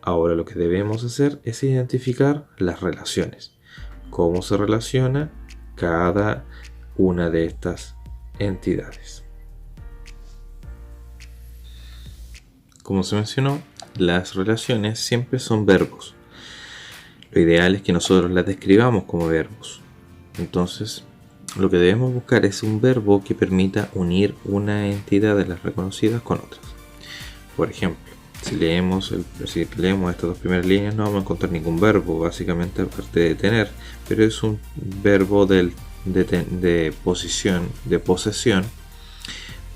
Ahora lo que debemos hacer es identificar las relaciones. Cómo se relaciona cada una de estas entidades. Como se mencionó, las relaciones siempre son verbos. Lo ideal es que nosotros las describamos como verbos. Entonces, lo que debemos buscar es un verbo que permita unir una entidad de las reconocidas con otras. Por ejemplo, si leemos estas dos primeras líneas, no vamos a encontrar ningún verbo, básicamente aparte de tener, pero es un verbo de posesión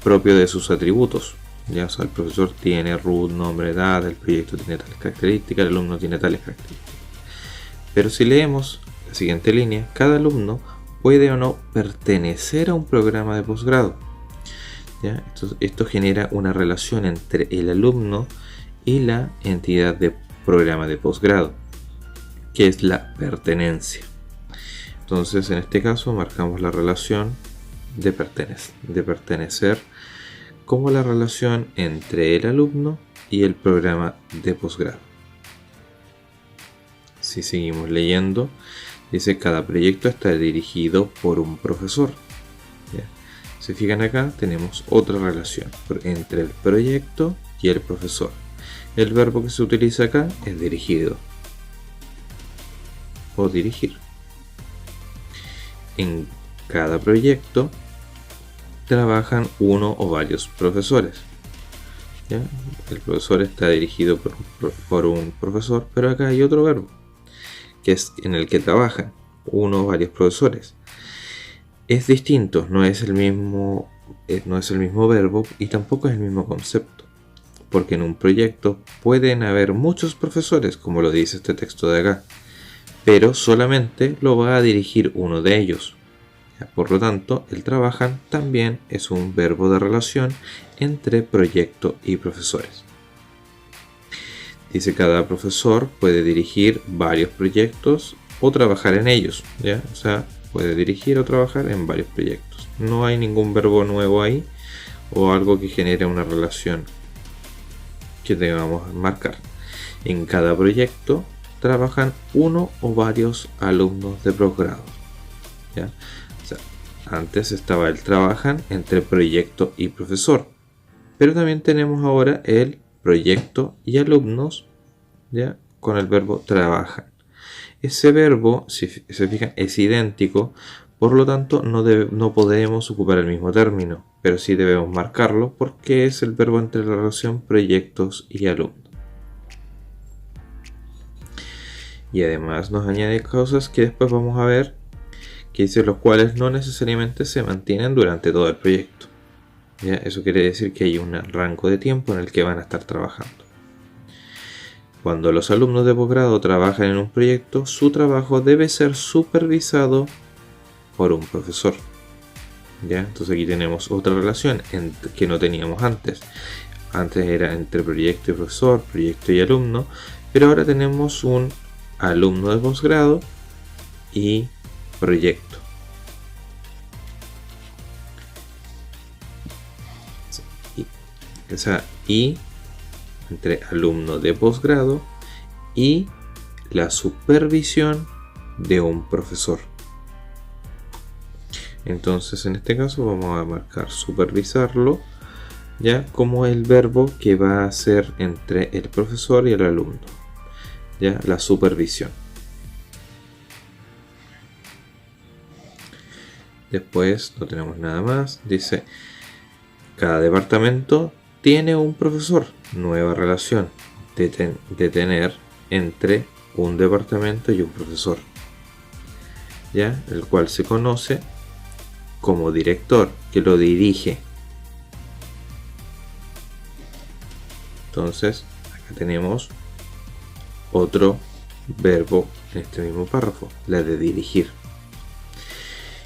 propio de sus atributos. Ya, o sea, el profesor tiene root, nombre, edad, el proyecto tiene tales características, el alumno tiene tales características. Pero si leemos la siguiente línea, cada alumno puede o no pertenecer a un programa de posgrado. ¿Ya? Esto genera una relación entre el alumno y la entidad de programa de posgrado, que es la pertenencia. Entonces, en este caso, marcamos la relación de pertenecer como la relación entre el alumno y el programa de posgrado. Si seguimos leyendo, dice cada proyecto está dirigido por un profesor. ¿Ya? Si fijan acá, tenemos otra relación entre el proyecto y el profesor. El verbo que se utiliza acá es dirigido o dirigir. En cada proyecto trabajan uno o varios profesores. ¿Ya? El profesor está dirigido por un profesor, pero acá hay otro verbo que es en el que trabajan uno o varios profesores. Es distinto, no es el mismo verbo y tampoco es el mismo concepto, porque en un proyecto pueden haber muchos profesores, como lo dice este texto de acá, pero solamente lo va a dirigir uno de ellos. Por lo tanto, el trabajan también es un verbo de relación entre proyecto y profesores. Dice cada profesor puede dirigir varios proyectos o trabajar en ellos, ¿ya? O sea, puede dirigir o trabajar en varios proyectos. No hay ningún verbo nuevo ahí o algo que genere una relación que debamos marcar. En cada proyecto trabajan uno o varios alumnos de posgrado, ¿ya? O sea, antes estaba el trabajan entre proyecto y profesor, pero también tenemos ahora el proyecto y alumnos, ¿ya? Con el verbo trabajan. Ese verbo, si se fijan, es idéntico, por lo tanto no podemos ocupar el mismo término, pero sí debemos marcarlo porque es el verbo entre la relación proyectos y alumnos. Y además nos añade cosas que después vamos a ver, que dice los cuales no necesariamente se mantienen durante todo el proyecto. ¿Ya? Eso quiere decir que hay un rango de tiempo en el que van a estar trabajando. Cuando los alumnos de posgrado trabajan en un proyecto, su trabajo debe ser supervisado por un profesor. ¿Ya? Entonces aquí tenemos otra relación que no teníamos antes. Antes era entre proyecto y profesor, proyecto y alumno, pero ahora tenemos un alumno de posgrado y proyecto. Y entre alumno de posgrado y la supervisión de un profesor. Entonces en este caso vamos a marcar supervisarlo, ya, como el verbo que va a ser entre el profesor y el alumno, ya, la supervisión. Después no tenemos nada más. Dice cada departamento tiene un profesor. Nueva relación de tener entre un departamento y un profesor, ¿ya? El cual se conoce como director, que lo dirige. Entonces, acá tenemos otro verbo en este mismo párrafo, la de dirigir.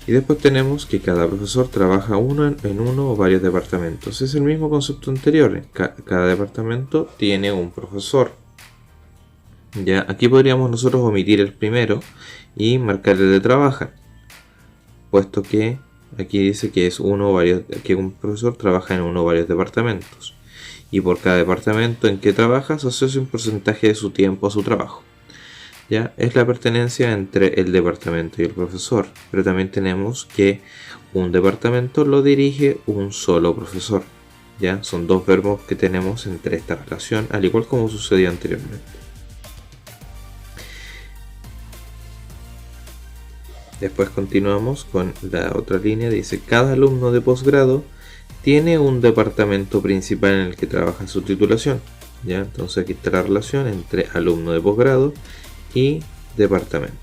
Y después tenemos que cada profesor trabaja en uno o varios departamentos. Es el mismo concepto anterior. Cada departamento tiene un profesor. Ya, aquí podríamos nosotros omitir el primero y marcar el de trabajan, puesto que aquí dice que es uno o varios, que un profesor trabaja en uno o varios departamentos. y por cada departamento en que trabaja se asocia un porcentaje de su tiempo a su trabajo. ¿Ya? Es la pertenencia entre el departamento y el profesor, pero también tenemos que un departamento lo dirige un solo profesor. ¿Ya? Son dos verbos que tenemos entre esta relación, al igual como sucedió anteriormente. Después continuamos con la otra línea, dice: cada alumno de posgrado tiene un departamento principal en el que trabaja su titulación. ¿Ya? Entonces aquí está la relación entre alumno de posgrado y departamento.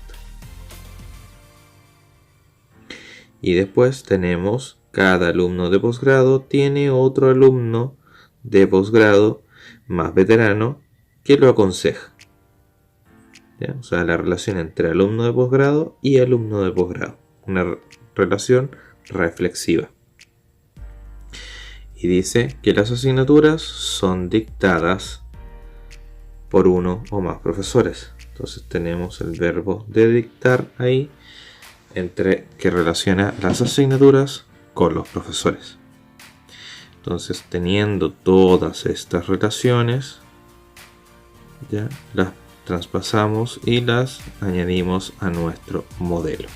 Y después tenemos: cada alumno de posgrado tiene otro alumno de posgrado más veterano que lo aconseja. ¿Ya? O sea, la relación entre alumno de posgrado y alumno de posgrado. Una relación reflexiva. Y dice que las asignaturas son dictadas por uno o más profesores. Entonces tenemos el verbo de dictar ahí, entre que relaciona las asignaturas con los profesores. Entonces, teniendo todas estas relaciones, ya las traspasamos y las añadimos a nuestro modelo.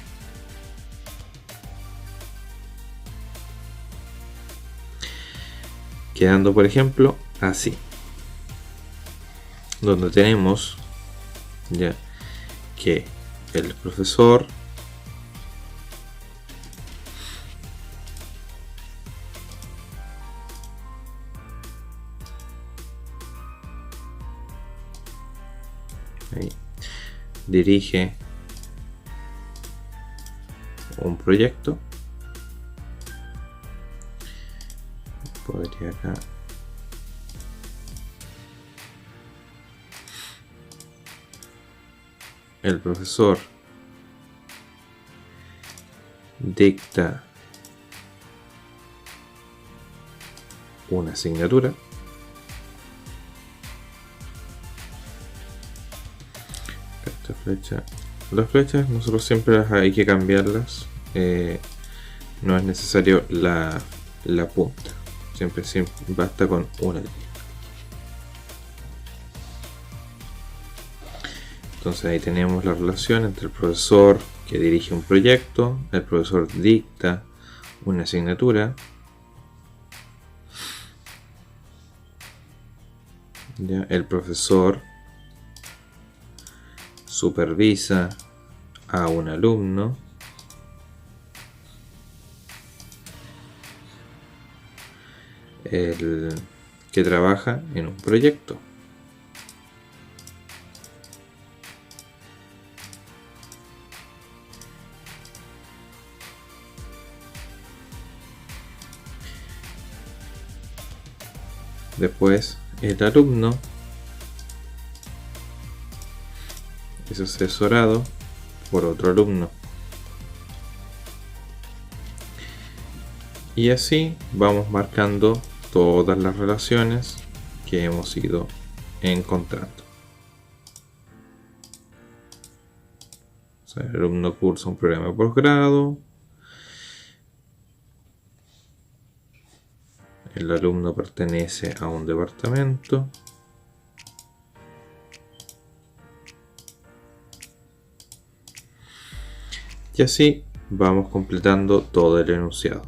Quedando, por ejemplo, así, donde tenemos ya que el profesor dirige un proyecto. Podría acá el profesor dicta una asignatura. Esta flecha, las flechas nosotros siempre hay que cambiarlas, no es necesario la punta, siempre basta con una línea. Entonces ahí tenemos la relación entre el profesor que dirige un proyecto, el profesor dicta una asignatura, ¿ya? El profesor supervisa a un alumno, el que trabaja en un proyecto. Después, el alumno es asesorado por otro alumno. Y así vamos marcando todas las relaciones que hemos ido encontrando. O sea, el alumno cursa un programa de posgrado. El alumno pertenece a un departamento. Y así vamos completando todo el enunciado.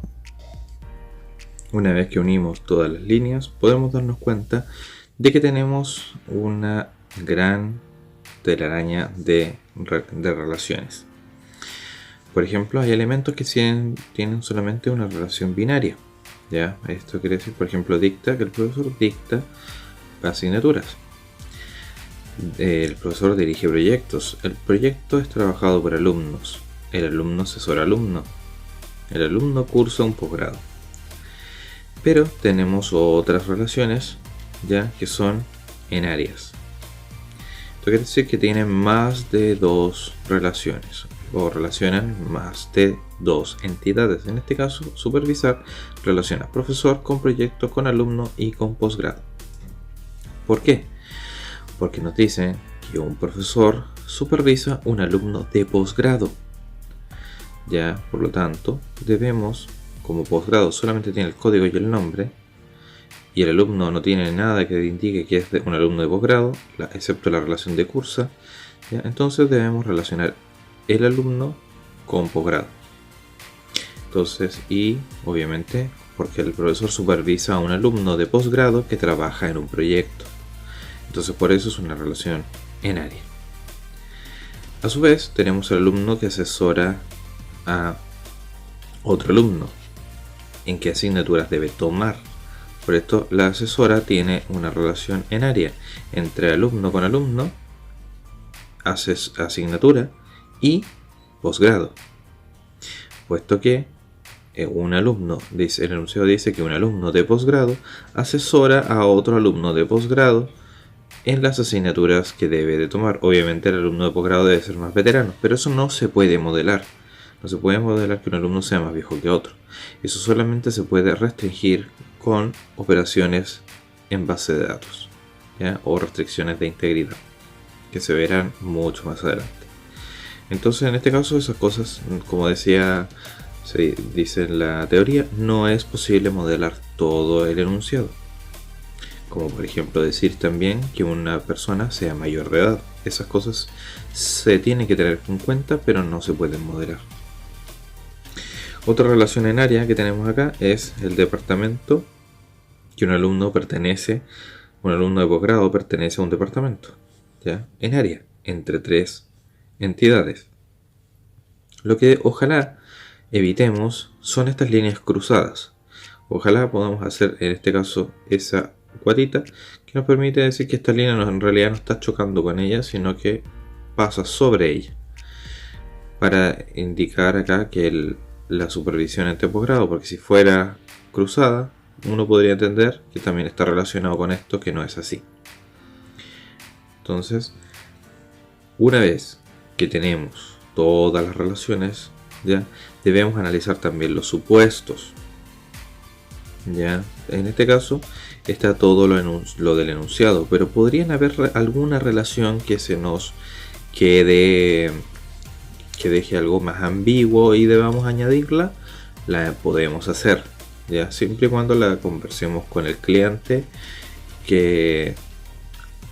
Una vez que unimos todas las líneas, podemos darnos cuenta de que tenemos una gran telaraña de relaciones. Por ejemplo, hay elementos que tienen solamente una relación binaria. ¿Ya? Esto quiere decir, por ejemplo, dicta, que el profesor dicta asignaturas. El profesor dirige proyectos. El proyecto es trabajado por alumnos. El alumno asesora al alumno. El alumno cursa un posgrado. Pero tenemos otras relaciones, ya, que son en áreas. Esto quiere decir que tienen más de dos relaciones, o relacionan más de dos entidades. En este caso, supervisar relaciona profesor con proyecto, con alumno y con posgrado. ¿Por qué? Porque nos dicen que un profesor supervisa un alumno de posgrado. Ya, por lo tanto, debemos, como posgrado solamente tiene el código y el nombre, y el alumno no tiene nada que indique que es un alumno de posgrado, excepto la relación de cursa, ¿ya? Entonces debemos relacionar el alumno con posgrado. Entonces, y obviamente porque el profesor supervisa a un alumno de posgrado que trabaja en un proyecto. Entonces por eso es una relación en área. A su vez tenemos el alumno que asesora a otro alumno en qué asignaturas debe tomar. Por esto la asesora tiene una relación en área entre alumno con alumno, asignatura y posgrado, puesto que un alumno, dice, el enunciado dice que un alumno de posgrado asesora a otro alumno de posgrado en las asignaturas que debe de tomar. Obviamente el alumno de posgrado debe ser más veterano, pero eso no se puede modelar. No se puede modelar que un alumno sea más viejo que otro. Eso solamente se puede restringir con operaciones en base de datos, ¿ya? O restricciones de integridad, que se verán mucho más adelante. Entonces en este caso esas cosas, como decía, se dice en la teoría, no es posible modelar todo el enunciado. Como por ejemplo decir también que una persona sea mayor de edad. Esas cosas se tienen que tener en cuenta, pero no se pueden modelar. Otra relación en área que tenemos acá es el departamento, que un alumno de posgrado pertenece a un departamento, ¿ya? En área, entre tres entidades. Lo que ojalá evitemos son estas líneas cruzadas. Ojalá podamos hacer en este caso esa guatita que nos permite decir que esta línea en realidad no está chocando con ella, sino que pasa sobre ella, para indicar acá que la supervisión entre posgrado, porque si fuera cruzada uno podría entender que también está relacionado con esto, que no es así. Entonces, una vez que tenemos todas las relaciones, ya debemos analizar también los supuestos. Ya, en este caso está todo lo del enunciado, pero podrían haber alguna relación que se nos quede, que deje algo más ambiguo y debamos añadirla. La podemos hacer, ya, siempre y cuando la conversemos con el cliente, que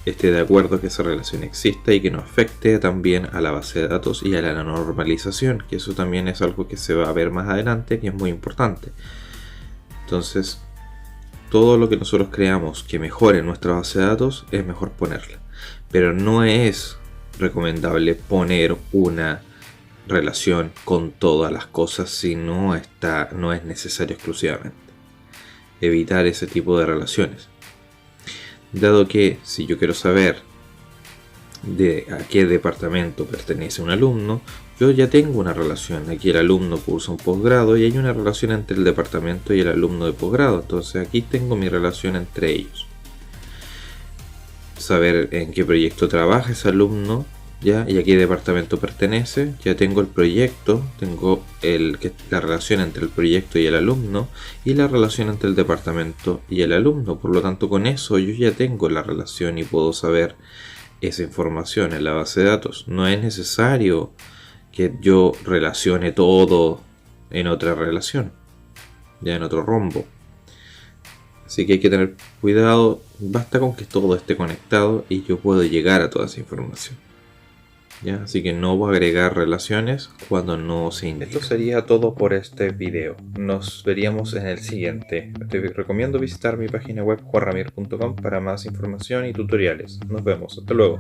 esté de acuerdo que esa relación exista y que no afecte también a la base de datos y a la normalización, que eso también es algo que se va a ver más adelante, que es muy importante. Entonces, todo lo que nosotros creamos que mejore nuestra base de datos es mejor ponerla, pero no es recomendable poner una relación con todas las cosas si no es necesario exclusivamente. Evitar ese tipo de relaciones, dado que si yo quiero saber de a qué departamento pertenece un alumno, yo ya tengo una relación. Aquí el alumno cursa un posgrado y hay una relación entre el departamento y el alumno de posgrado. Entonces aquí tengo mi relación entre ellos. Saber en qué proyecto trabaja ese alumno, ¿ya? Y a qué departamento pertenece. Ya tengo el proyecto, tengo la relación entre el proyecto y el alumno y la relación entre el departamento y el alumno. Por lo tanto, con eso yo ya tengo la relación y puedo saber esa información en la base de datos. No es necesario que yo relacione todo en otra relación, ya en otro rombo. Así que hay que tener cuidado, basta con que todo esté conectado y yo puedo llegar a toda esa información, ¿ya? Así que no voy a agregar relaciones cuando no se indica. Esto sería todo por este video. Nos veríamos en el siguiente. Te recomiendo visitar mi página web juanramir.com para más información y tutoriales. Nos vemos. Hasta luego.